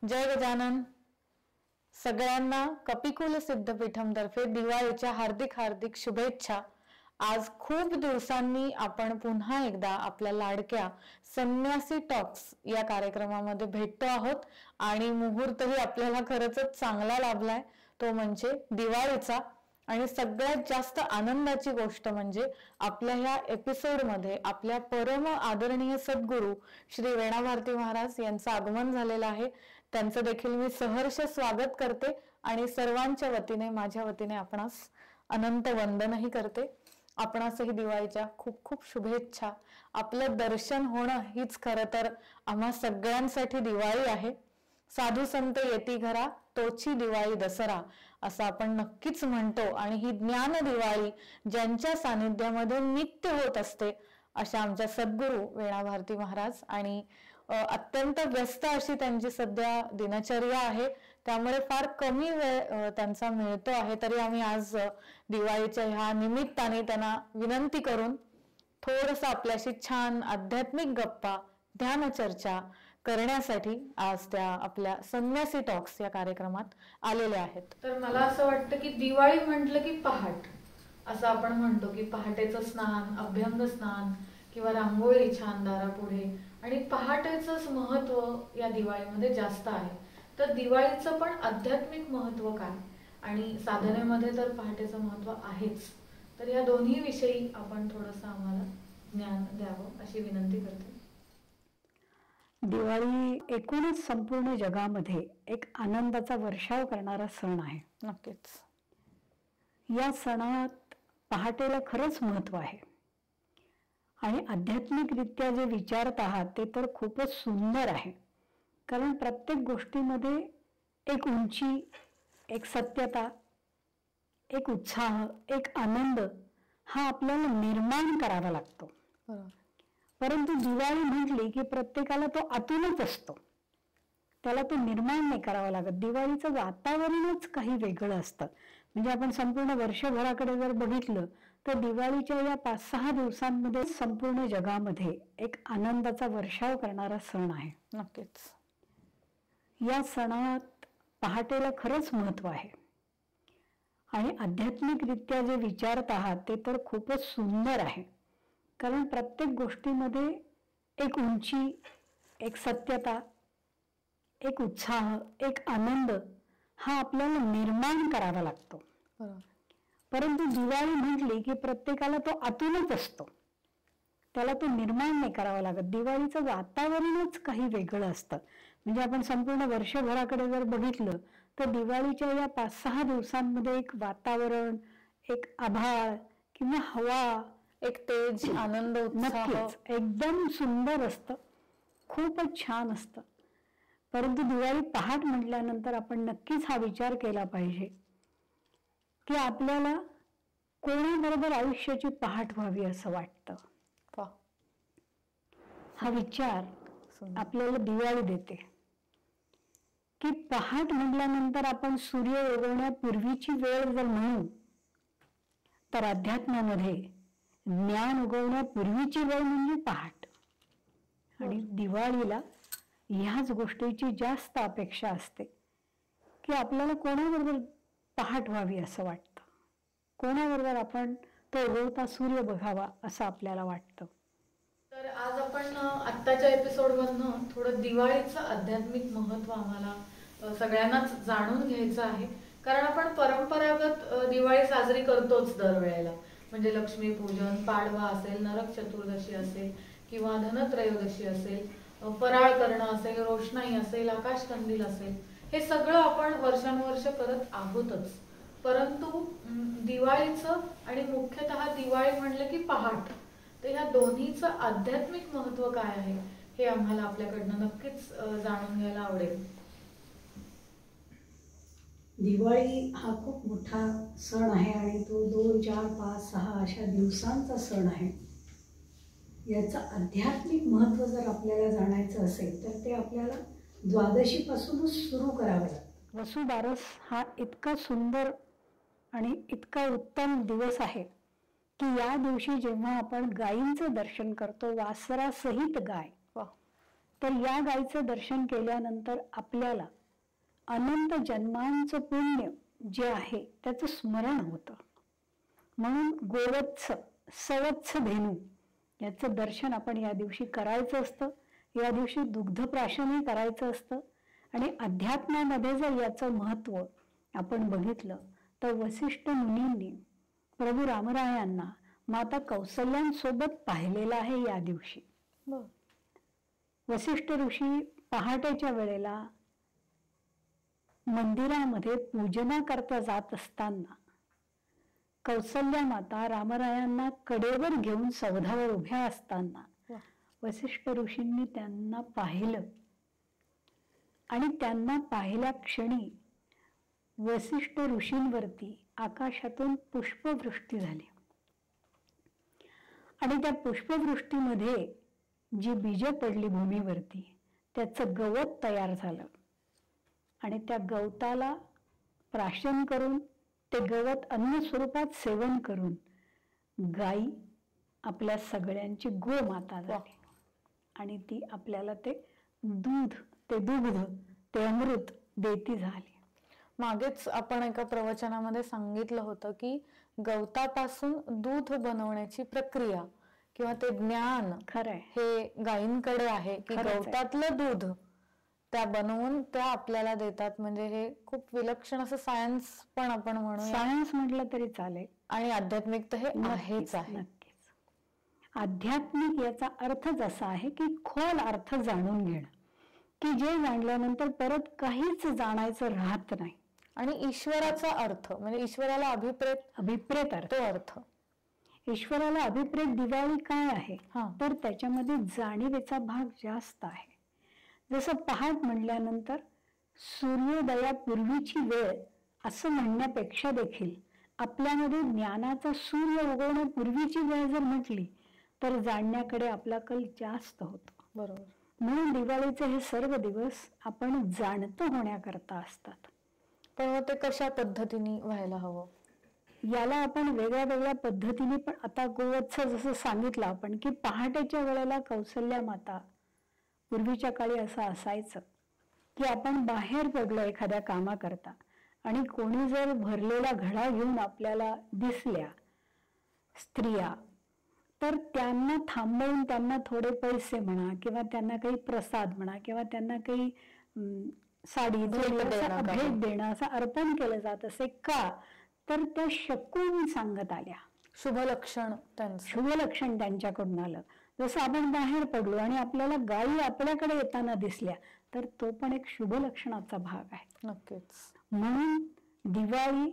जय गजानन. सगळ्यांना कपिकुल सिद्धपीठम तर्फे दिवाळीच्या हार्दिक हार्दिक शुभेच्छा. आज खूप दिवसांनी आपण पुन्हा एकदा आपल्या लाडक्या संन्यासी टॉक्स या कार्यक्रमामध्ये भेटतो आहोत आणि मुहूर्तही आपल्याला खरंच चांगला लाभलाय, तो म्हणजे दिवाळीचा. आणि सगळ्यात जास्त आनंदाची गोष्ट म्हणजे आपल्या ह्या एपिसोडमध्ये आपल्या परम आदरणीय सद्गुरू श्री वेणा भारती महाराज यांचं आगमन झालेलं आहे. त्यांचं देखील मी सहर्ष स्वागत करते आणि सर्वांच्या वतीने माझ्या वतीने आपणास अनंत वंदनही करते. आपणासही दिवाळीच्या खूप खूप शुभेच्छा. आपलं दर्शन होणं हीच खरं तर आम्हा सगळ्यांसाठी दिवाळी आहे. साधू संत येती घरा तोची दिवाळी दसरा असं आपण नक्कीच म्हणतो आणि ही ज्ञान दिवाळी ज्यांच्या सानिध्यामध्ये नित्य होत असते अशा आमच्या सद्गुरू वेणा भारती महाराज. आणि अत्यंत व्यस्त अशी त्यांची सध्या दिनचर्या आहे, त्यामुळे फार कमी वेळ त्यांचा मिळतो आहे. तरी आम्ही आज दिवाळीच्या ह्या निमित्ताने त्यांना विनंती करून थोडंसं आपल्याशी छान आध्यात्मिक गप्पा ध्यान चर्चा करण्यासाठी आज त्या आपल्या संन्यासी टॉक्स या कार्यक्रमात आलेल्या आहेत. तर मला असं वाटतं की दिवाळी म्हटलं की पहाट असं आपण म्हणतो की पहाटेचं स्नान, अभ्यंग स्नान किंवा रांगोळी छान दारापुढे, आणि पहाटेचंच महत्व या दिवाळीमध्ये जास्त आहे. तर दिवाळीचं पण आध्यात्मिक महत्व काय, आणि साधनेमध्ये तर पहाटेचं महत्व आहेच. तर या दोन्ही विषयी आपण थोडंसं आम्हाला ज्ञान द्यावं अशी विनंती करते. दिवाळी एकूणच संपूर्ण जगामध्ये एक आनंदाचा वर्षाव करणारा सण आहे. नक्कीच या सणात पहाटेला खरंच महत्व आहे आणि आध्यात्मिकरित्या जे विचारत आहात ते तर खूपच सुंदर आहे. कारण प्रत्येक गोष्टीमध्ये एक उंची, एक सत्यता, एक उत्साह, एक आनंद हा आपल्याला निर्माण करावा लागतो. परंतु दिवाळी म्हटली की प्रत्येकाला तो आतूनच असतो, त्याला तो निर्माण नाही करावा लागत. दिवाळीचं वातावरणच काही वेगळं असतं. म्हणजे आपण संपूर्ण वर्षभराकडे जर बघितलं तर दिवाळीच्या या 5-6 दिवसांमध्ये संपूर्ण जगामध्ये एक आनंदाचा वर्षाव करणारा सण आहे. नक्कीच या सणात पहाटेला खरंच महत्व आहे आणि आध्यात्मिकरित्या जे विचारत आहात ते तर खूपच सुंदर आहे. कारण प्रत्येक गोष्टीमध्ये एक उंची, एक सत्यता, एक उत्साह, एक आनंद हा आपल्याला निर्माण करावा लागतो. परंतु दिवाळी म्हटली की प्रत्येकाला तो आतूनच असतो, त्याला तो निर्माण नाही करावा लागत. दिवाळीचं वातावरणच काही वेगळं असतं. म्हणजे आपण संपूर्ण वर्षभराकडे जर बघितलं तर दिवाळीच्या या 5-6 दिवसांमध्ये एक वातावरण, एक आभाळ किंवा हवा, एक तेज, आनंद, नक्कीच एकदम सुंदर असतं, खूपच छान असतं. परंतु दिवाळी पहाट म्हटल्यानंतर आपण नक्कीच हा विचार केला पाहिजे की आपल्याला कोणाबरोबर आयुष्याची पहाट व्हावी असं वाटतं. हा विचार आपल्याला दिवाळी देते की पहाट म्हटल्यानंतर आपण सूर्य उगवण्यापूर्वीची वेळ जर म्हणू तर अध्यात्मामध्ये ज्ञान उगवण्यापूर्वीची वेळ म्हणजे पहाट. आणि दिवाळीला ह्याच गोष्टीची जास्त अपेक्षा असते की आपल्याला कोणाबरोबर पहाट व्हावी असं वाटतं, कोणाबरोबर आपण तो उगवता सूर्य बघावा असं आपल्याला वाटतं. तर आज आपण आत्ताच्या एपिसोडमधनं थोडं दिवाळीचं आध्यात्मिक महत्व आम्हाला सगळ्यांनाच जाणून घ्यायचं आहे. कारण आपण परंपरागत दिवाळी साजरी करतोच दरवेळेला. म्हणजे लक्ष्मीपूजन, पाडवा असेल, नरक चतुर्दशी असेल किंवा धनत्रयोदशी असेल, फराळ करणं असेल, रोषणाई असेल, आकाशकंदील असेल, हे सगळं आपण वर्षानुवर्ष करत आहोतच. परंतु दिवाळीचं आणि मुख्यतः दिवाळी म्हणलं की पहाट, तर ह्या दोन्हीचं आध्यात्मिक महत्व काय आहे हे आम्हाला आपल्याकडनं नक्कीच जाणून घ्यायला आवडेल. दिवाळी हा खूप मोठा सण आहे आणि तो 2, 4, 5, 6 अशा दिवसांचा सण आहे. याचं आध्यात्मिक महत्व जर आपल्याला जाणायचं असेल तर ते आपल्याला द्वादशीपासूनच सुरू करावं लागतं. वसुबारस हा इतका सुंदर आणि इतका उत्तम दिवस आहे की या दिवशी जेव्हा आपण गायींचं दर्शन करतो, वासरासहित गाय, तर या गायीचं दर्शन केल्यानंतर आपल्याला अनंत जन्मांचं पुण्य जे आहे त्याचं स्मरण होतं. म्हणून गोवत्स सवत्स धेनू याचं दर्शन आपण या दिवशी करायचं असतं. या दिवशी दुग्धप्राशनही करायचं असतं. आणि अध्यात्मामध्ये जर याचं महत्व आपण बघितलं तर वसिष्ठ मुनींनी प्रभू रामरायांना माता कौसल्यांसोबत पाहिलेलं आहे या दिवशी. वसिष्ठ ऋषी पहाटेच्या वेळेला मंदिरामध्ये पूजना करता जात असताना कौसल्या माता रामरायांना कडेवर घेऊन सौधावर उभ्या असताना वसिष्ठ ऋषींनी त्यांना पाहिलं. आणि त्यांना पाहिल्या क्षणी वसिष्ठ ऋषींवरती आकाशातून पुष्पवृष्टी झाली. आणि त्या पुष्पवृष्टीमध्ये जी बीज पडली भूमीवरती त्याचं गवत तयार झालं. आणि त्या गवताला प्राशन करून ते गवत अन्न स्वरूपात सेवन करून गाई आपल्या सगळ्यांची गोमाता झाली. आणि ती आपल्याला ते दूध, ते दुग्ध, ते अमृत देती झाली. मागेच आपण एका प्रवचनामध्ये सांगितलं होतं की गवतापासून दूध बनवण्याची प्रक्रिया किंवा ते ज्ञान खरंय हे गायींकडे आहे की गवतातलं दूध त्या बनवून त्या आपल्याला देतात. म्हणजे हे खूप विलक्षण असं सायन्स पण आपण म्हणू, सायन्स म्हटलं तरी चालेल. आणि आध्यात्मिक तर हे आहेच आहे. नक्कीच आध्यात्मिक याचा अर्थच असा आहे की खोल अर्थ जाणून घेणं, की जे जाणल्यानंतर परत काहीच जाणायचं राहत नाही. आणि ईश्वराचा अर्थ म्हणजे ईश्वराला अभिप्रेत अर्थ. ईश्वराला अभिप्रेत दिवाळी काय आहे तर त्याच्यामध्ये जाणीवेचा भाग जास्त आहे. जसं पहाट म्हणल्यानंतर सूर्योदयापूर्वीची वेळ असं म्हणण्यापेक्षा देखील आपल्यामध्ये ज्ञानाचा सूर्य उगवण्यापूर्वीची वेळ जर म्हटली तर जाणण्याकडे आपला कल जास्त होतो. बरोबर. म्हणून दिवाळीचे हे सर्व दिवस आपण जाणतं होण्याकरता असतात. पण ते कशा पद्धतीने व्हायला हवं याला आपण वेगळ्या वेगळ्या पद्धतीने, पण आता गोवत्स जसं सांगितलं आपण की पहाटेच्या वेळेला कौसल्या माता, पूर्वीच्या काळी असं असायचं की आपण बाहेर पडलो एखाद्या कामाकरता आणि कोणी जर भरलेला घडा घेऊन आपल्याला दिसल्या स्त्रिया तर त्यांना थांबवून त्यांना थोडे पैसे म्हणा किंवा त्यांना काही प्रसाद म्हणा किंवा त्यांना काही साडी भेट देणं असं अर्पण केलं जात असे. का तर त्या शकून सांगत आल्या. शुभलक्षण त्यांच्याकडून आलं. जसं आपण बाहेर पडलो आणि आपल्याला गायी आपल्याकडे येताना दिसल्या तर तो पण एक शुभ लक्षणाचा भाग आहे. नक्कीच. म्हणून दिवाळी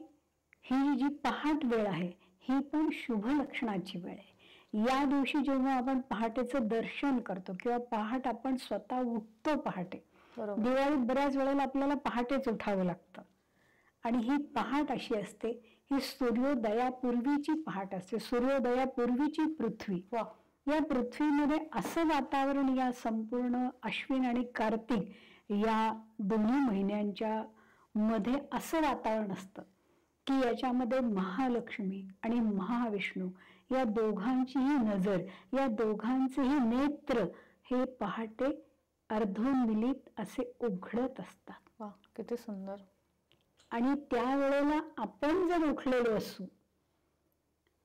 ही जी पहाट वेळ आहे ही पण शुभ लक्षणाची वेळ आहे. या दिवशी जेव्हा आपण पहाटेचं दर्शन करतो किंवा पहाट आपण स्वतः उठतो पहाटे, दिवाळीत बऱ्याच वेळेला आपल्याला पहाटेच उठावं लागतं. आणि ही पहाट अशी असते ही सूर्योदयापूर्वीची पहाट असते. सूर्योदयापूर्वीची पृथ्वी. या पृथ्वीमध्ये असं वातावरण या संपूर्ण अश्विन आणि कार्तिक या दोन्ही महिन्यांच्या मध्ये असं वातावरण असतं की याच्यामध्ये महालक्ष्मी आणि महाविष्णू या दोघांचीही नजर, या दोघांचेही नेत्र हे पहाटे अर्धोन्मिलित असे उघडत असतात. वा, किती सुंदर. आणि त्यावेळेला आपण जर उठलेलो असू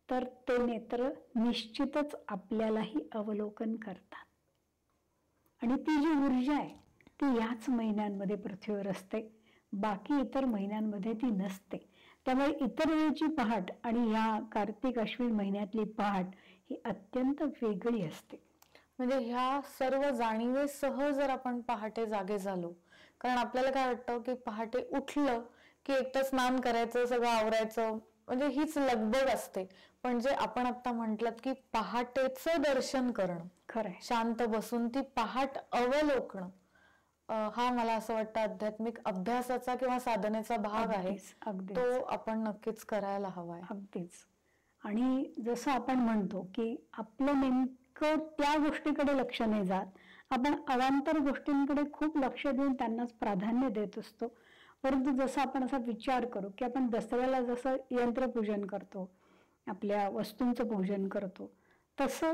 तर ते नेत्र निश्चितच आपल्यालाही अवलोकन करतात. आणि ती जी ऊर्जा आहे ती याच महिन्यांमध्ये पृथ्वीवर असते, बाकी इतर महिन्यांमध्ये ती नसते. त्यामुळे इतर वेळची पहाट आणि या कार्तिक अश्विन महिन्यातली पहाट ही अत्यंत वेगळी असते. म्हणजे ह्या सर्व जाणीवेसह जर आपण पहाटे जागे झालो, कारण आपल्याला काय वाटतं की पहाटे उठलं की एक तर स्नान करायचं, सगळं आवरायचं, म्हणजे हीच लगबग असते. पण जे आपण आता म्हटलं की पहाटेचं दर्शन करणं, खरंय, शांत बसून ती पहाट अवलोकणं, हा मला असं वाटतं आध्यात्मिक अभ्यासाचा किंवा साधनेचा भाग आहे. तो आपण नक्कीच करायला हवाय. अगदीच. आणि जसं आपण म्हणतो की आपलं नेमकं त्या गोष्टीकडे लक्ष नाही जात, आपण अवांतर गोष्टींकडे खूप लक्ष देऊन त्यांनाच प्राधान्य देत असतो. परंतु जसं आपण असा विचार करू की आपण दसऱ्याला जसं यंत्रपूजन करतो, आपल्या वस्तूंचं पूजन करतो, तसं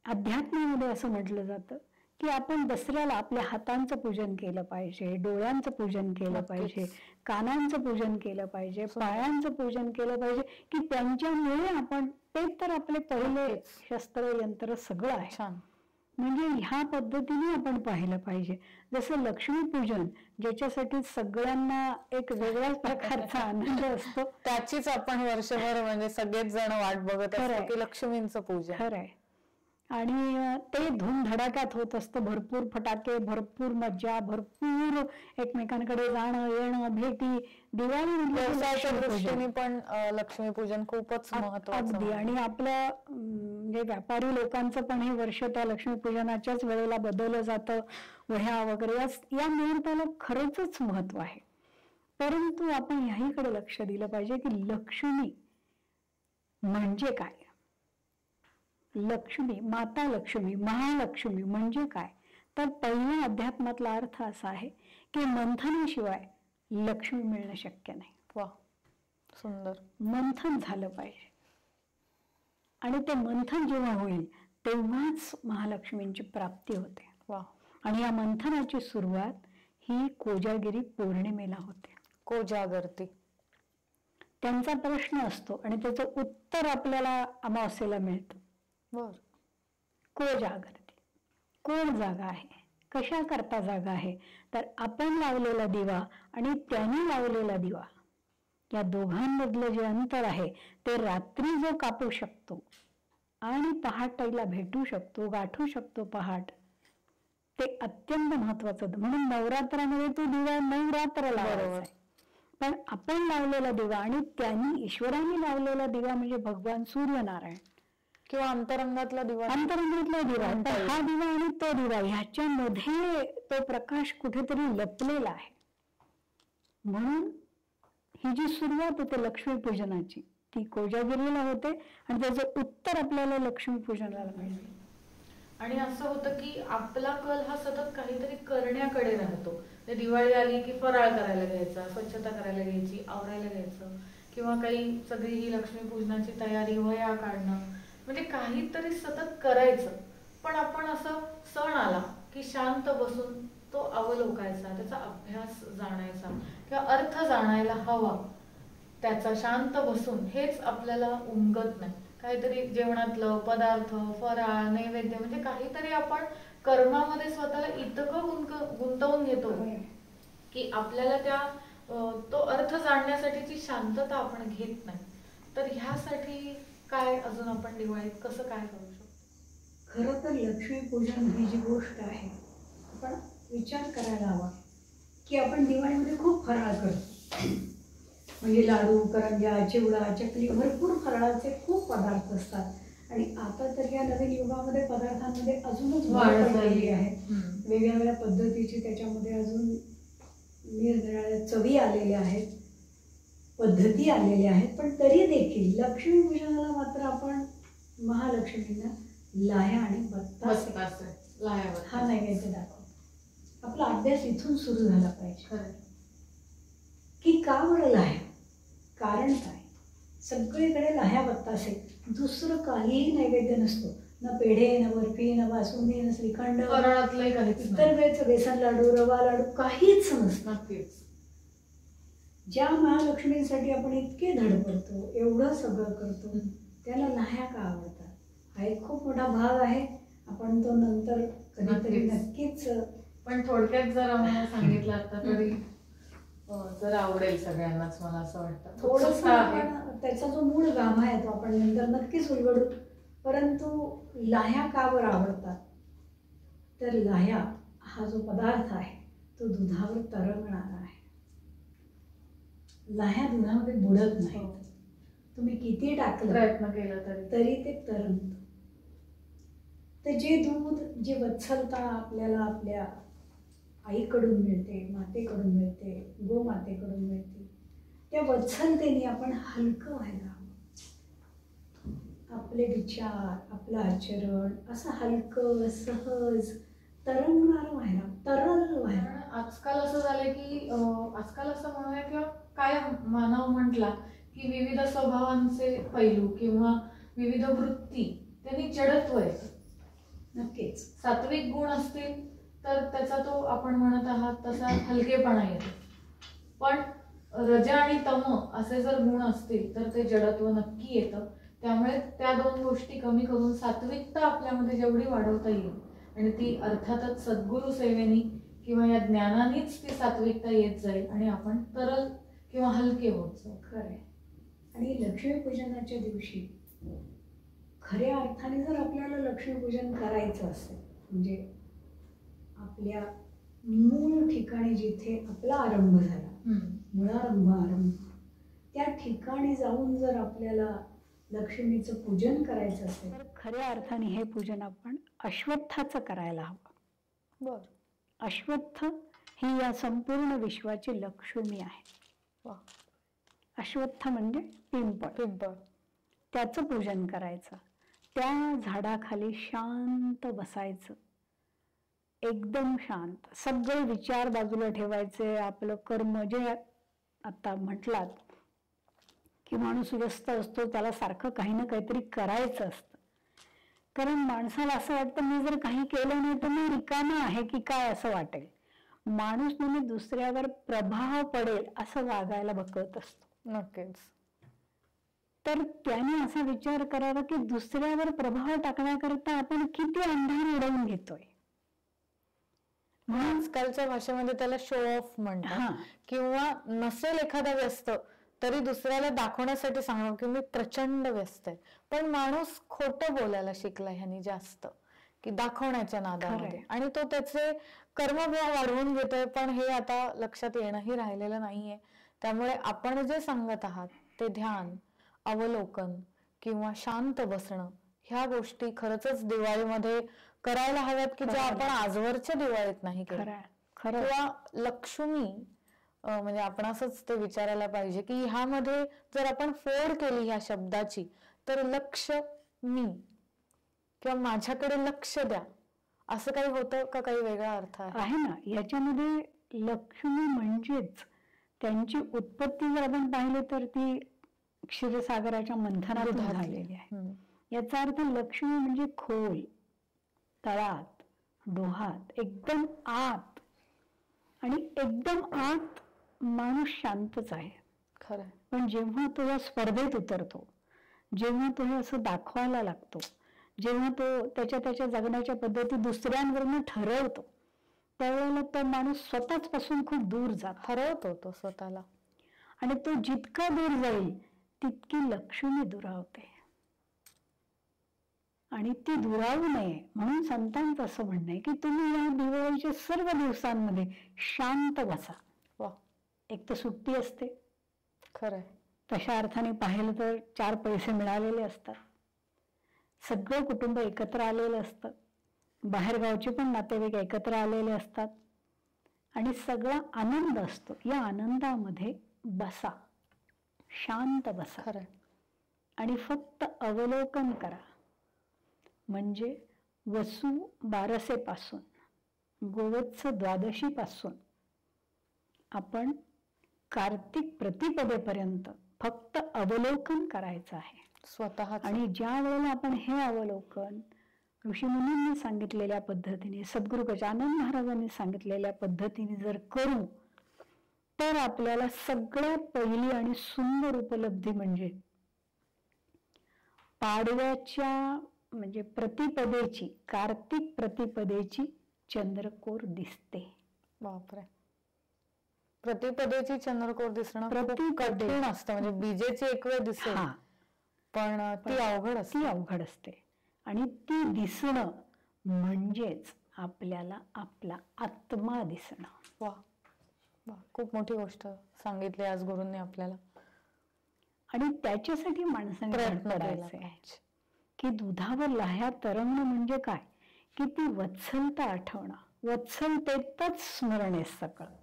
अध्यात्मामध्ये असं म्हटलं जातं की आपण दसऱ्याला आपल्या हातांचं पूजन केलं पाहिजे, डोळ्यांचं पूजन केलं पाहिजे, कानांचं पूजन केलं पाहिजे, पायांचं पूजन केलं पाहिजे, की त्यांच्यामुळे आपण, ते तर आपले पहिले शस्त्र यंत्र सगळं आहे. म्हणजे ह्या पद्धतीने आपण पाहिलं पाहिजे. जसं लक्ष्मीपूजन, ज्याच्यासाठी सगळ्यांना एक वेगळ्याच प्रकारचा आनंद असतो, त्याचीच आपण वर्षभर म्हणजे सगळेच जण वाट बघत असतो की लक्ष्मींचं पूजन. खरंय. आणि ते धूमधडाक्यात होत असतं, भरपूर फटाके, भरपूर मज्जा, भरपूर एकमेकांकडे जाणं येणं, भेटी. दिवाळी व्यवसायाच्या दृष्टीने पण लक्ष्मीपूजन खूपच महत्वाचं. अगदी. आणि आपलं म्हणजे व्यापारी लोकांचं पण हे वर्ष त्या लक्ष्मीपूजनाच्याच वेळेला बदललं जातं. वह्या वगैरे या मुहूर्ताला खरंच महत्व आहे. परंतु आपण ह्याहीकडे लक्ष दिलं पाहिजे की लक्ष्मी म्हणजे काय. लक्ष्मी, माता लक्ष्मी, महालक्ष्मी म्हणजे काय. तर पहिल्या अध्यात्मातला अर्थ असा आहे की मंथनाशिवाय लक्ष्मी मिळणं शक्य नाही. वा, सुंदर. मंथन झालं पाहिजे. आणि ते मंथन जेव्हा होईल तेव्हाच महालक्ष्मींची प्राप्ती होते. वा. आणि या मंथनाची सुरुवात ही कोजागिरी पौर्णिमेला होते. कोजागरती त्यांचा प्रश्न असतो आणि त्याचं उत्तर आपल्याला अमावास्येला मिळतं. बर. कोजागरती, कोण जागा आहे, कशा करता जागा आहे. तर आपण लावलेला दिवा आणि त्याने लावलेला दिवा, या दोघांमधलं जे अंतर आहे ते रात्री जो कापू शकतो आणि पहाटेला भेटू शकतो, गाठू शकतो पहाट, ते अत्यंत महत्वाचं. म्हणून नवरात्रामध्ये तो दिवा 9 रात्र लावायचा. पण आपण लावलेला दिवा आणि त्यांनी ईश्वराने लावलेला दिवा म्हणजे भगवान सूर्यनारायण किंवा अंतरंगातला दिवा, अंतरंगातला दिवा. तर हा दिवा आणि तो दिवा ह्याच्यामध्ये तो प्रकाश कुठेतरी लपलेला आहे. म्हणून ही जी सुरुवात होते लक्ष्मीपूजनाची ती कोजागिरीला होते आणि त्याचं उत्तर आपल्याला लक्ष्मीपूजनाला मिळते. आणि असं होतं की आपला कल हा सतत काहीतरी करण्याकडे राहतो. दिवाळी आली की फराळ करायला घ्यायचा, स्वच्छता करायला घ्यायची, आवरायला घ्यायचं, किंवा काही सगळी ही लक्ष्मीपूजनाची तयारी, वह्या काढणं, म्हणजे काहीतरी सतत करायचं. पण आपण असं सण आला की शांत बसून तो अवलोकायचा, त्याचा अभ्यास जाणायचा किंवा अर्थ जाणायला हवा त्याचा, शांत बसून हेच आपल्याला उमगत नाही. काहीतरी जेवणातलं पदार्थ, फराळ, नैवेद्य, म्हणजे काहीतरी आपण कर्मामध्ये स्वतःला इतकं गुंतवून घेतो की आपल्याला त्या तो अर्थ जाणण्यासाठीची शांतता आपण घेत नाही. तर ह्यासाठी काय अजून आपण दिवाळीत कसं काय करू शकतो? खरं तर लक्ष्मीपूजन ही जी गोष्ट आहे, आपण विचार करायला हवा की आपण दिवाळीमध्ये खूप फराळ करतो. म्हणजे लाडू, करंज्या, चिवडा, चकली, भरपूर फराळाचे खूप पदार्थ असतात. आणि आता तर या नवीन युगामध्ये पदार्थांमध्ये अजूनच वाढ झालेली आहे. वेगवेगळ्या पद्धतीची त्याच्यामध्ये अजून निरनिराळ्या चवी आलेल्या आहेत, पद्धती आलेल्या आहेत. पण तरी देखील लक्ष्मीपूजनाला मात्र आपण महालक्ष्मींना लाह्या आणि बत्तासे हा नैवेद्य दाखवतो. आपला अभ्यास इथून सुरू झाला पाहिजे की का बरं लाह्या, कारण काय. सगळीकडे लाह्या बत्तासे, दुसरं काहीही नैवेद्य नसतो. न पेढे, न बर्फी, न बासुंदी, न श्रीखंड, इतर वेळेचं बेसन लाडू, रवा लाडू काहीच नसतं. ज्या महालक्ष्मींसाठी आपण इतके धडपडतो, एवढं सगळं करतो, त्याला लाह्या का आवडतात हा एक खूप मोठा भाग आहे. आपण तो नंतर कधीतरी नक्कीच, पण थोडक्यात जर आम्हाला सांगितलं आता तरी जर आवडेल सगळ्यांनाच, मला असं वाटतं. थोडंसं आपण त्याचा जो मूळ गाभा आहे तो आपण नंतर नक्कीच उलगडू. परंतु लाह्या का बरं आवडतात, तर लाह्या हा जो पदार्थ आहे तो दुधावर तरंगणारा आहे. लाह्या दुधामध्ये बुडत नाही. तुम्ही किती टाकलं, प्रयत्न केला तरी ते तरंगतं. तर जे दूध, जी वत्सलता आपल्याला आपल्या आईकडून मिळते, मातेकडून मिळते, गोमातेकडून मिळते, त्या वत्सलतेने आपण हलकं व्हायला हवं. आपले विचार, आपलं आचरण असं हलकं, सहज, तरंगणार व्हायला, तरल व्हायला. आजकाल असं झालंय की आजकाल असं म्हणूया किंवा काय मानव म्हटला की विविध स्वभावांचे पैलू किंवा विविध वृत्ती त्यांनी जडत्व आहे. नक्कीच नक्कीच सात्विक गुण असतील तर त्याचा तो आपण म्हणत आहात तसा हलकेपणा येतो. पण रज आणि तम असे जर गुण असतील तर ते जडत्व नक्की येतं. त्यामुळे त्या दोन गोष्टी कमी करून सात्विकता आपल्यामध्ये जेवढी वाढवता येईल, आणि ती अर्थातच सद्गुरु सेवेनी किंवा या ज्ञानानेच ती सात्विकता येत जाईल आणि आपण तरल किंवा हलके होत जाऊ. खरंय. आणि लक्ष्मीपूजनाच्या दिवशी खऱ्या अर्थाने जर आपल्याला लक्ष्मीपूजन करायचं असेल, म्हणजे आपल्या मूळ ठिकाणी जिथे आपला आरंभ झाला, आरंभ त्या ठिकाणी जाऊन जर आपल्याला लक्ष्मीचं पूजन करायचं असेल तर खऱ्या अर्थाने हे पूजन आपण अश्वत्थाचं करायला हवं. बर. अश्वत्थ ही या संपूर्ण विश्वाची लक्ष्मी आहे. अश्वत्थ म्हणजे पिंपळ. त्याचं पूजन करायचं. त्या झाडाखाली शांत बसायचं, एकदम शांत. सगळे विचार बाजूला ठेवायचे. आपलं कर्म जे आता म्हटलात की माणूस व्यस्त असतो, त्याला सारखं काही ना काहीतरी करायचं असतं. कारण माणसाला असं वाटतं मी जर काही केलं नाही तर मी रिकामा आहे की काय असं वाटेल. माणूस नेहमी दुसऱ्यावर प्रभाव पडेल असं वागायला बघत असतो. नक्कीच. तर त्याने असा विचार करावा की दुसऱ्यावर प्रभाव टाकण्याकरता आपण किती अंधार उडवून घेतोय. आजकालच्या भाषेमध्ये त्याला शो ऑफ म्हणतात. किंवा नसेल एखादा व्यस्त तरी दुसऱ्याला दाखवण्यासाठी सांगणार की मी प्रचंड व्यस्त आहे. पण माणूस खोटं बोलायला शिकला ह्यानी जास्त, की दाखवण्याच्या नादामध्ये, आणि तो त्याचे कर्मभाव वाढवून घेतोय. पण हे आता लक्षात येणंही राहिलेलं नाहीये. त्यामुळे आपण जे सांगत आहात ते ध्यान, अवलोकन किंवा शांत बसणं, ह्या गोष्टी खरंच दिवाळीमध्ये करायला हव्यात की ज्या आपण आजवरच्या दिवाळीत नाही केल्या. किंवा लक्ष्मी म्हणजे आपण असंच ते विचारायला पाहिजे की ह्यामध्ये जर आपण फोड केली ह्या शब्दाची तर लक्ष मी किंवा माझ्याकडे लक्ष द्या असं काही होतं का, काही वेगळा अर्थ आहे ना याच्यामध्ये? लक्ष्मी म्हणजेच त्यांची उत्पत्ती जर आपण पाहिली तर ती क्षीरसागराच्या मंथनातून झालेली आहे. याचा अर्थ लक्ष्मी म्हणजे खोल, तळात, डोहात, एकदम आत. आणि एकदम आत माणूस शांतच आहे. खरं. पण जेव्हा तो या स्पर्धेत उतरतो, जेव्हा तो हे असं दाखवायला लागतो, जेव्हा तो त्याच्या जगण्याच्या पद्धती दुसऱ्यांवरनं ठरवतो, त्यावेळेला तो माणूस स्वतःच पासून खूप दूर जात, हरवतो तो स्वतःला. आणि तो जितका दूर जाईल तितकी लक्ष्मी दुरावते. आणि ती दुरावू नये म्हणून संतांचं असं म्हणणं आहे की तुम्ही या दिवाळीच्या सर्व दिवसांमध्ये शांत बसा. एक तर सुट्टी असते. खरंय. तशा अर्थाने पाहिलं तर 4 पैसे मिळालेले असतात, सगळं कुटुंब एकत्र आलेलं असतं, बाहेरगावचे पण नातेवाईक एकत्र आलेले असतात आणि सगळा आनंद असतो. या आनंदामध्ये बसा, शांत बसा. खरंय. आणि फक्त अवलोकन करा. म्हणजे वसू 12से पासून, गोवत्स 12शी पासून आपण कार्तिक प्रतिपदेपर्यंत फक्त अवलोकन करायचं आहे स्वतः. आणि ज्या वेळेला आपण हे अवलोकन ऋषीमुनींनी सांगितलेल्या पद्धतीने, सद्गुरु गजानन महाराजांनी सांगितलेल्या पद्धतीने जर करू तर आपल्याला सगळ्यात पहिली आणि सुंदर उपलब्धी म्हणजे पाडव्याच्या म्हणजे प्रतिपदेची, कार्तिक प्रतिपदेची चंद्रकोर दिसते. बापरे. प्रतिपदेची चंद्रकोर दिसणं कठीण असतं. म्हणजे बीजेची एक वेळ दिसेल पण ती अवघड असते. आणि ती दिसणं म्हणजेच आपल्याला आपला आत्मा दिसणं. वा वा, खूप मोठी गोष्ट सांगितली आज गुरूंनी आपल्याला. आणि त्याच्यासाठी माणसाने प्रयत्न करायचे की दुधावर लाह्या तरंगणं म्हणजे काय, की ती वत्सलता आठवणं. वत्सलतेतच स्मरण आहे सगळं.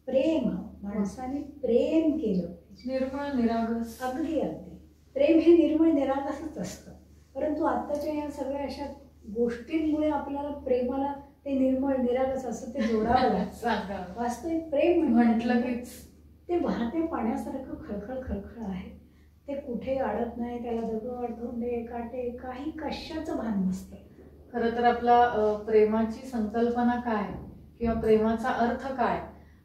प्रेम, माणसाने प्रेम केलं, निर्मळ निरागस. अगदी प्रेम हे निर्मळ निरागसच असतं. परंतु आत्ताच्या या सगळ्या अशा गोष्टींमुळे आपल्याला प्रेमाला ते निर्मळ निरागस असं ते जोडावं लागतं. वास्तविक प्रेम म्हटलं कीच ते वाहत्या पाण्यासारखं खळखळ आहे. ते कुठे अडत नाही, त्याला दगड धोंडे काटे काही कशाचं भान नसतं. खरं तर आपला प्रेमाची संकल्पना काय किंवा प्रेमाचा अर्थ काय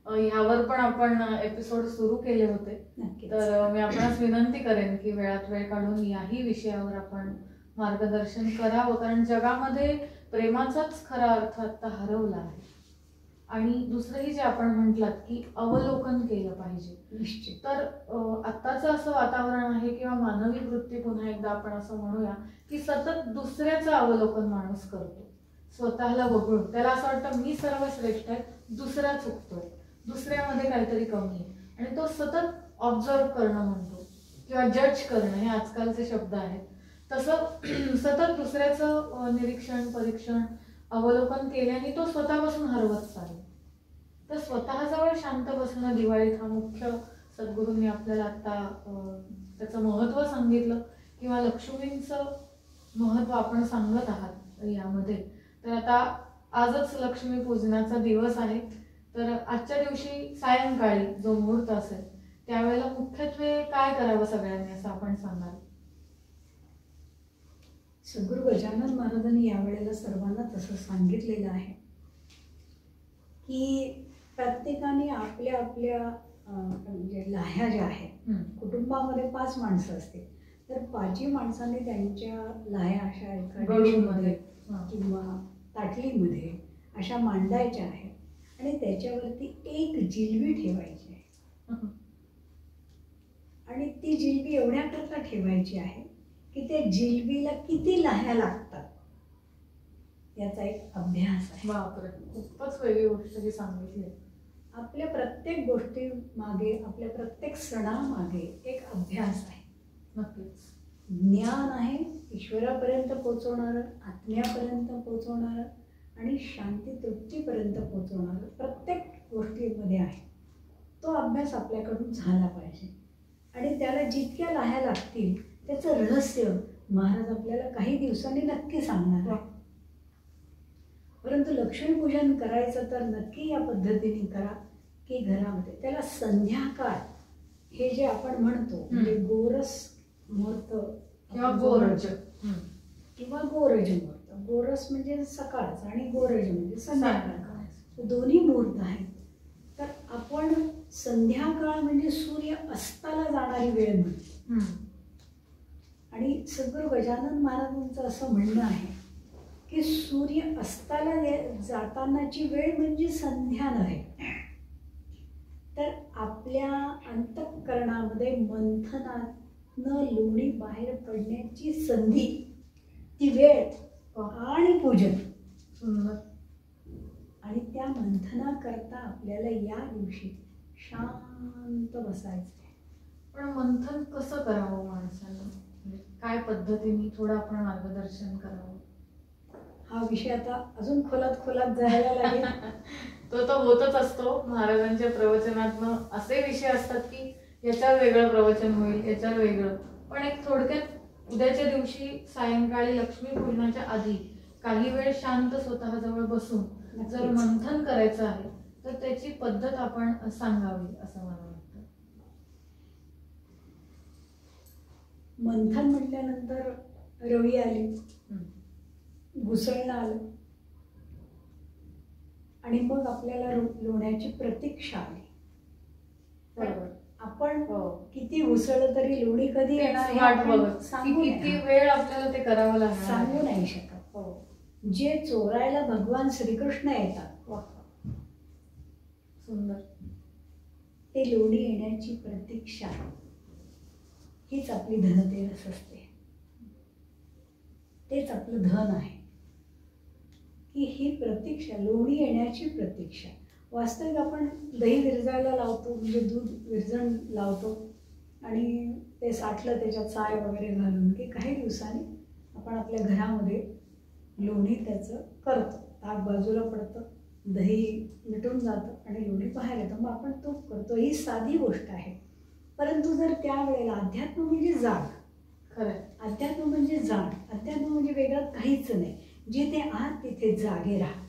ह्यावर पण आपण एपिसोड सुरू केले होते. तर मी आपणास विनंती करेन की वेळात वेळ काढून याही विषयावर आपण मार्गदर्शन करावं, कारण जगामध्ये प्रेमाचाच खरा अर्थ आता हरवला आहे. आणि दुसरंही जे आपण म्हटलात की अवलोकन केलं पाहिजे. निश्चित. तर आत्ताचं असं वातावरण आहे किंवा मानवी वृत्ती पुन्हा एकदा आपण असं म्हणूया की सतत दुसऱ्याचं अवलोकन माणूस करतो, स्वतःला वगळून. त्याला असं वाटतं मी सर्वश्रेष्ठ आहे, दुसरा चुकतोय, दुसऱ्यामध्ये काहीतरी कमी आहे, आणि तो सतत ऑब्झर्व करणं म्हणतो किंवा जज करणं, हे आजकालचे शब्द आहेत. तसं सतत दुसऱ्याचं निरीक्षण, परीक्षण, अवलोकन केल्याने तो स्वतःपासून हरवत चालेल. तर स्वतःजवळ शांत बसणं दिवाळीत हा मुख्य सद्गुरूंनी आपल्याला आता त्याचं महत्त्व सांगितलं किंवा लक्ष्मींचं महत्त्व आपण सांगत आहात यामध्ये. तर आता आजच लक्ष्मी पूजनाचा दिवस आहे. तर आजच्या दिवशी सायंकाळी जो मुहूर्त असेल त्यावेळेला मुख्यत्वे काय करावं सगळ्यांनी असं आपण सांगाल? सद्गुरू गजानन महाराजांनी यावेळेला सर्वांना तसं सांगितलेलं आहे की प्रत्येकाने आपल्या आपल्या म्हणजे लाह्या ज्या आहेत, कुटुंबामध्ये 5 माणसं असतील तर 5ही माणसांनी त्यांच्या लाह्या अशा एका गडूमध्ये किंवा ताटलीमध्ये अशा मांडायच्या आहेत आणि त्याच्यावरती एक जिलबी ठेवायची आहे. आणि ती जिलबी एवढ्याकरता ठेवायची आहे की त्या जिलबीला किती लाह्या लागतात याचा एक अभ्यास आहे. बापरे, खूपच वेगळी गोष्ट जी सांगितली. आपल्या प्रत्येक गोष्टी मागे, आपल्या प्रत्येक सणामागे एक अभ्यास आहे. नक्कीच ज्ञान आहे, ईश्वरापर्यंत पोचवणारं, आत्म्यापर्यंत पोचवणारं आणि शांती तृप्तीपर्यंत पोचवणारं प्रत्येक गोष्टीमध्ये आहे. तो अभ्यास आपल्याकडून झाला पाहिजे आणि त्याला जितक्या लाह्या लागतील त्याचं रहस्य महाराज आपल्याला काही दिवसांनी नक्की सांगणार आहे. परंतु लक्ष्मीपूजन करायचं तर नक्की या पद्धतीने करा की घरामध्ये त्याला संध्याकाळ हे जे आपण म्हणतो म्हणजे गोरस मुहूर्त किंवा गोरज किंवा गोरज मुहूर्त. गोरस म्हणजे सकाळचा आणि गोरज म्हणजे संध्याकाळ, दोन्ही मुहूर्त आहेत. तर आपण संध्याकाळ म्हणजे सूर्य अस्ताला जाणारी वेळ म्हणतो. आणि सद्गुरू गजानन महाराजांचं असं म्हणणं आहे की सूर्य अस्ताला जातानाची वेळ म्हणजे संध्या नव्हे. तर आपल्या अंतःकरणामध्ये मंथनातनं लोणी बाहेर पडण्याची संधी, ती वेळ आणि पूजन. आणि त्या मंथनाकरता आपल्याला या दिवशी शांत बसायचं आहे. पण मंथन कसं करावं माणसानं, काय पद्धतीने थोडं आपण मार्गदर्शन करावं? हा विषय आता अजून खोलात जायला लागेल. तो होतच असतो. महाराजांच्या प्रवचनातनं असे विषय असतात की याच्यावर वेगळं प्रवचन होईल, याच्यावर वेगळं. पण एक थोडक्यात उद्याच्या दिवशी सायंकाळी लक्ष्मीपूजनाच्या आधी काही वेळ शांत स्वतःजवळ बसून जर मंथन करायचं आहे तर त्याची पद्धत आपण सांगावी असं मला वाटतं. मंथन म्हटल्यानंतर रवी आली, घुसळणं आलं आणि मग आपल्याला लोण्याची प्रतीक्षा आली. आपण किती घुसळलं तरी लोणी कधी येणार किती वेळ आपल्याला ते करावं लागणार सांगू नाही शकत. जे चोरायला भगवान श्रीकृष्ण येतात, सुंदर, ते लोणी येण्याची प्रतीक्षा हीच आपली धनतेरस असते. तेच आपलं धन आहे की ही प्रतीक्षा, लोणी येण्याची प्रतीक्षा. वास्तविक आपण दही विरजायला लावतो, म्हणजे दूध विरजण लावतो आणि ते साठलं त्याच्यात साय वगैरे घालून की काही दिवसांनी आपण आपल्या घरामध्ये लोणी त्याचं करतो. ताक बाजूला पडतं, दही मिटून जातं आणि लोणी बाहेर येतं, मग आपण तूप करतो. ही साधी गोष्ट आहे. परंतु जर त्यावेळेला अध्यात्म म्हणजे जाग, खरं अध्यात्म म्हणजे जाग, अध्यात्म म्हणजे वेगळं काहीच नाही. जिथे आहात तिथे जागे राहा,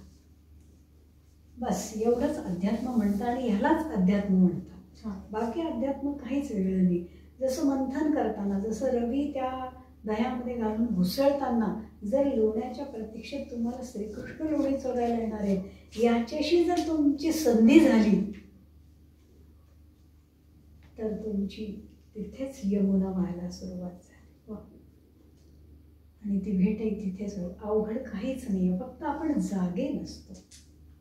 बस एवढंच अध्यात्म म्हणतात आणि ह्यालाच अध्यात्म म्हणतात. बाकी अध्यात्म काहीच वेगळं नाही. जसं मंथन करताना जसं रवी त्या दह्यामध्ये घालून घुसळताना जर लोण्याच्या प्रतीक्षेत तुम्हाला श्रीकृष्ण लोणी चोरायला येणार आहे याच्याशी जर तुमची संधी झाली तर तुमची तिथेच यमुना व्हायला सुरुवात झाली आणि ती भेटही तिथेच होईल. अवघड काहीच नाही, फक्त आपण जागे नसतो.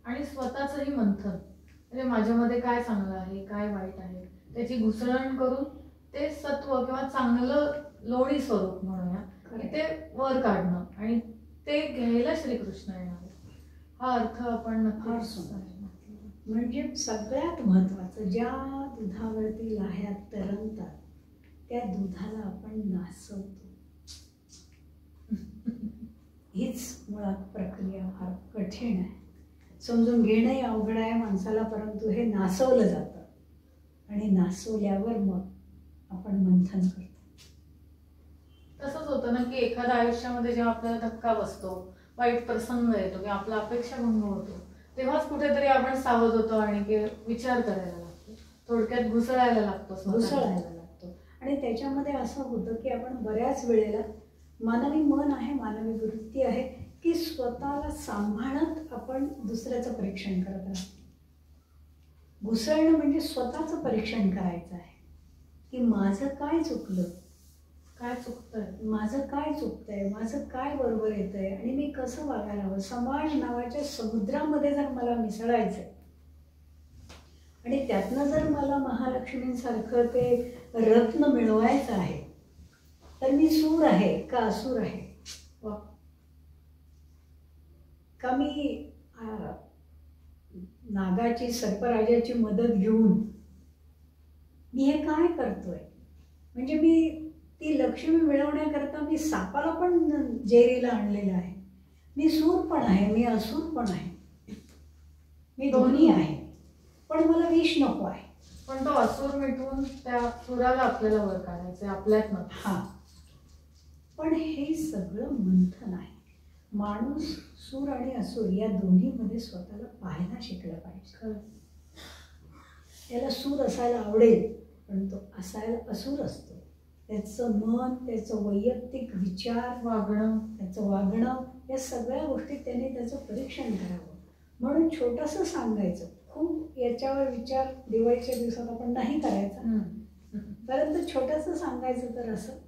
आणि स्वतःचंही मंथन, म्हणजे माझ्यामध्ये काय चांगलं आहे काय वाईट आहे त्याची घुसळण करून ते सत्व किंवा चांगलं लोणी स्वरूप म्हणूया की ते वर काढणं आणि ते घ्यायला श्रीकृष्ण येणार हा अर्थ आपण म्हणजे सगळ्यात महत्वाचं, ज्या दुधावरती लाह्या तरंगतात त्या दुधाला आपण नासवतो. हीच मुळात प्रक्रिया फार कठीण आहे, समजून घेणंही अवघड आहे माणसाला, परंतु हे नासवलं जातं आणि नासवल्यावर मग आपण मंथन करतो. तसंच होतं ना की एखाद्या आयुष्यामध्ये जेव्हा आपल्याला धक्का बसतो, वाईट प्रसंग येतो किंवा आपला अपेक्षाभंग होतो, तेव्हाच कुठेतरी आपण सावध होतो आणि विचार करायला लागतो, थोडक्यात घुसळायला लागतो. आणि त्याच्यामध्ये असं होतं की आपण बऱ्याच वेळेला मानवी मन आहे, मानवी वृत्ती आहे की स्वतःला सांभाळत आपण दुसऱ्याचं परीक्षण करत राहतो. घुसळणं म्हणजे स्वतःचं परीक्षण करायचं आहे की माझं काय चुकलं, काय चुकतंय, माझं काय चुकतंय, माझं काय बरोबर येतंय आणि मी कसं वागायला हवं. समाज नावाच्या समुद्रामध्ये जर मला मिसळायचंय आणि त्यातनं जर मला महालक्ष्मींसारखं ते रत्न मिळवायचं आहे तर मी सूर आहे का असुर आहे, का मी नागाची सर्पराजाची मदत घेऊन मी हे काय करतोय. म्हणजे मी ती लक्ष्मी मिळवण्याकरता मी सापाला पण जेरीला आणलेलं आहे. मी सूर पण आहे, मी असुर पण आहे, मी दोन्ही आहे, पण मला विष नको आहे. पण तो असुर मिटवून त्या सुराला आपल्याला वर काढायचं आपल्यात न. हा, पण हे सगळं मंथन आहे. माणूस सूर आणि असुर या दोन्हीमध्ये स्वतःला पाहायला शिकलं पाहिजे. त्याला सूर असायला आवडेल पण तो असायला असुर असतो. त्याचं मन, त्याचं वैयक्तिक विचार, त्याचं वागणं या सगळ्या गोष्टी त्याने त्याचं परीक्षण करावं. म्हणून छोटंसं सांगायचं, खूप याच्यावर विचार दिवाळीच्या दिवसात आपण नाही करायचा, परंतु छोटंसं सांगायचं तर असं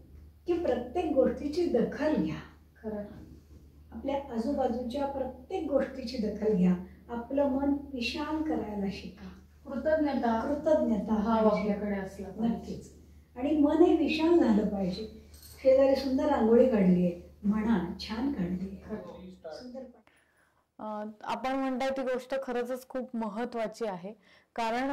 की प्रत्येक गोष्टीची दखल घ्या. खरं, आपल्या आजूबाजूच्या प्रत्येक गोष्टीची दखल घ्या. आपलं मन विशाल करायला शिका. कृतज्ञता हा आपल्याकडे असला नक्कीच. आणि मन हे विशाल झालं पाहिजे. शेजारी सुंदर रांगोळी काढली आहे, म्हणा छान काढली आहे, सुंदर. आपण म्हणताय ती गोष्ट खरंच खूप महत्वाची आहे. कारण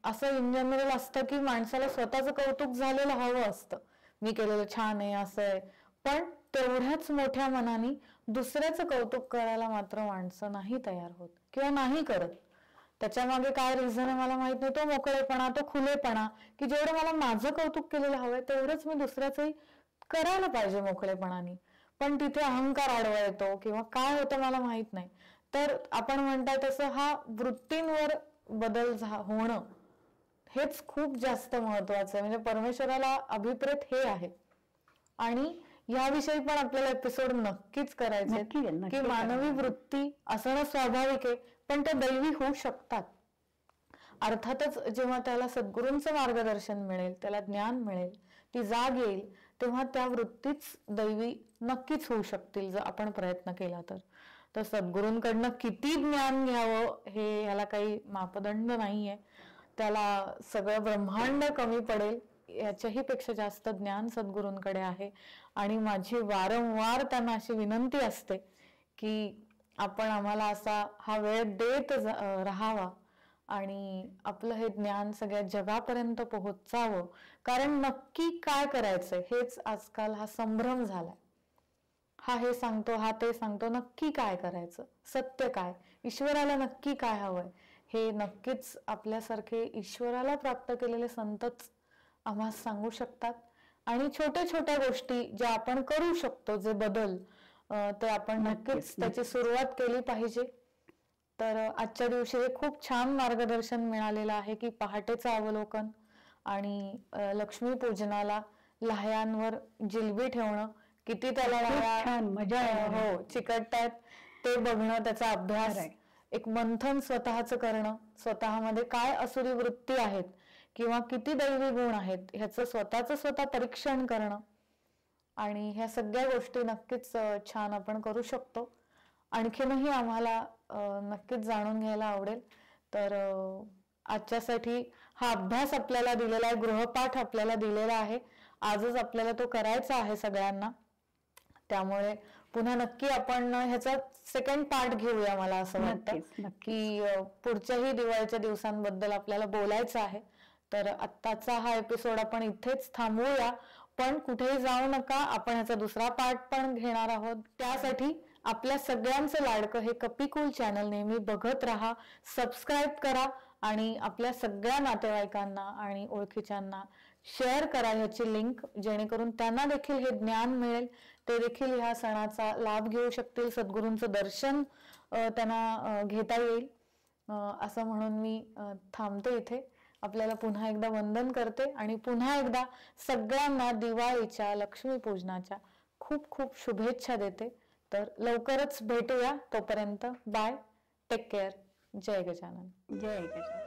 असं इन जनरल असतं की माणसाला स्वतःचं कौतुक झालेलं हवं असतं, मी केलेलं छान आहे असं आहे. पण तेवढ्याच मोठ्या मनाने दुसऱ्याचं कौतुक करायला मात्र माणसं नाही तयार होत किंवा नाही करत. त्याच्या मागे काय रिझन आहे मला माहित नाही. तो मोकळेपणा, तो खुलेपणा की जेवढं मला माझं कौतुक केलेलं हवंय तेवढंच मी दुसऱ्याचंही करायला पाहिजे मोकळेपणाने. पण तिथे अहंकार आडवा येतो किंवा काय होतं मला माहित नाही. तर आपण म्हणताय तसं हा वृत्तींवर बदल होणं हेच खूप जास्त महत्वाचं आहे. म्हणजे परमेश्वराला अभिप्रेत हे आहे. आणि याविषयी पण आपल्याला एपिसोड नक्कीच करायचे की मानवी वृत्ती असणं स्वाभाविक आहे पण त्या दैवी होऊ शकतात. अर्थातच जेव्हा त्याला सद्गुरूंचं मार्गदर्शन मिळेल, त्याला ज्ञान मिळेल, ती जाग येईल, तेव्हा त्या वृत्तीच दैवी नक्कीच होऊ शकतील जर आपण प्रयत्न केला तर. तर सद्गुरूंकडनं किती ज्ञान घ्यावं हे याला काही मापदंड नाहीये. त्याला सगळं ब्रह्मांड कमी पडेल याच्याही पेक्षा जास्त ज्ञान सद्गुरूंकडे आहे. आणि माझी वारंवार त्यांना अशी विनंती असते की आपण आम्हाला असा हा वेळ देत राहावा आणि आपलं हे ज्ञान सगळ्या जगापर्यंत पोहोचावं. कारण नक्की काय करायचंय हेच आजकाल हा संभ्रम झालाय. हा हे सांगतो, हा ते सांगतो, नक्की काय करायचं, सत्य काय, ईश्वराला नक्की काय हवंय हे नक्कीच आपल्यासारखे ईश्वराला प्राप्त केलेले संतच आम्हाला सांगू शकतात. आणि छोट्या छोट्या गोष्टी ज्या आपण करू शकतो, जे बदल ते आपण नक्कीच त्याची सुरुवात केली पाहिजे. तर आजच्या दिवशी हे खूप छान मार्गदर्शन मिळालेलं आहे की पहाटेचं अवलोकन आणि लक्ष्मी पूजनाला लाह्यांवर जिलबी ठेवणं, किती त्याला लाह्या छान मजा हो चिकटतायत ते बघणं, त्याचा अभ्यास, एक मंथन स्वतःच करणं, स्वतःमध्ये काय असुरी वृत्ती आहेत किंवा किती दैवी गुण आहेत ह्याचं स्वतः परीक्षण करणं. आणि ह्या सगळ्या गोष्टी नक्कीच छान आपण करू शकतो. आणखीनही आम्हाला नक्कीच जाणून घ्यायला आवडेल. तर आजच्यासाठी हा अभ्यास आपल्याला दिलेला आहे, गृहपाठ आपल्याला दिलेला आहे, आजच आपल्याला तो करायचा आहे सगळ्यांना. त्यामुळे पुन्हा नक्की आपण ह्याचा सेकंड पार्ट घेऊया. मला असं वाटतं की पुढच्याही दिवाळीच्या दिवसांबद्दल आपल्याला बोलायचं आहे. तर आत्ताचा हा एपिसोड आपण इथेच थांबवूया, पण कुठेही जाऊ नका, आपण ह्याचा दुसरा पार्ट पण घेणार आहोत. त्यासाठी आपल्या सगळ्यांचं लाडकं हे कपिकूल चॅनल नेहमी बघत राहा, सबस्क्राईब करा आणि आपल्या सगळ्या नातेवाईकांना आणि ओळखीच्यांना शेअर करा ह्याची लिंक, जेणेकरून त्यांना देखील हे ज्ञान मिळेल, ते देखील ह्या सणाचा लाभ घेऊ शकतील, सद्गुरूंचं दर्शन त्यांना घेता येईल. असं म्हणून मी थांबते इथे. आपल्याला पुन्हा एकदा वंदन करते आणि पुन्हा एकदा सगळ्यांना दिवाळीच्या, लक्ष्मीपूजनाच्या खूप खूप शुभेच्छा देते. तर लवकरच भेटूया. तोपर्यंत बाय, टेक केअर. जय गजानन. जय गजानन.